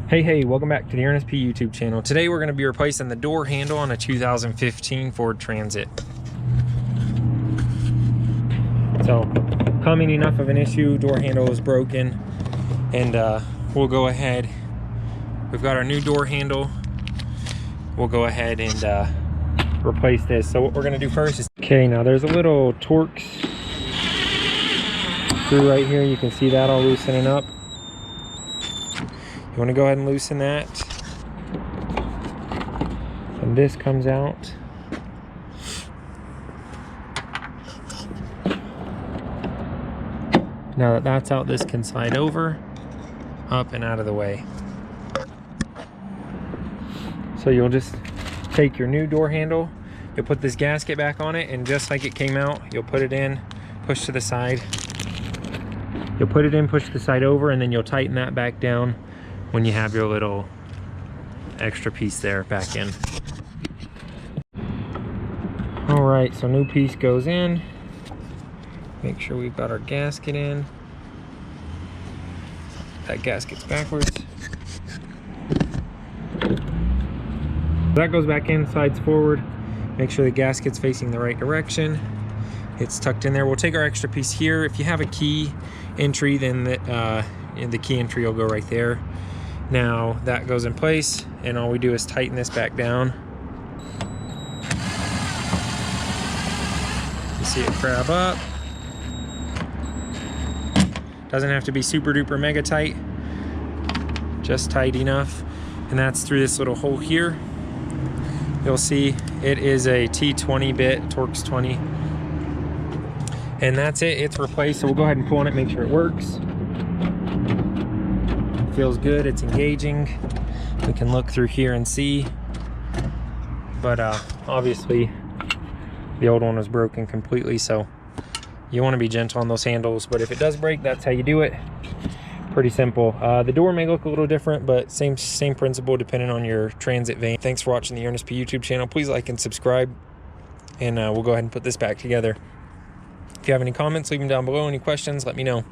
Hey, welcome back to the Ernest P YouTube channel. Today we're going to be replacing the door handle on a 2015 Ford Transit. So, coming enough of an issue, door handle is broken, and we'll go ahead. We've got our new door handle. We'll go ahead and replace this. So what we're going to do first is, okay, now there's a little Torx screw right here. You can see that all loosening up. You want to go ahead and loosen that. And this comes out. Now that that's out, this can slide over, up and out of the way. So you'll just take your new door handle, you'll put this gasket back on it, and just like it came out, you'll put it in, push to the side. You'll put it in, push the side over, and then you'll tighten that back down when you have your little extra piece there back in. All right, so new piece goes in. Make sure we've got our gasket in. That gasket's backwards. That goes back in, slides forward. Make sure the gasket's facing the right direction. It's tucked in there. We'll take our extra piece here. If you have a key entry, then the key entry will go right there. Now that goes in place, and all we do is tighten this back down. You see it crab up. Doesn't have to be super duper mega tight, just tight enough. And that's through this little hole here. You'll see it is a T20 bit, Torx 20. And that's it, it's replaced. So we'll go ahead and pull on it, make sure it works. Feels good, it's engaging. We can look through here and see. But obviously the old one was broken completely, so you want to be gentle on those handles. But if it does break, that's how you do it. Pretty simple. The door may look a little different, but same principle depending on your transit van. Thanks for watching the Ernest P YouTube channel. Please like and subscribe, and we'll go ahead and put this back together. If you have any comments, leave them down below. Any questions, let me know.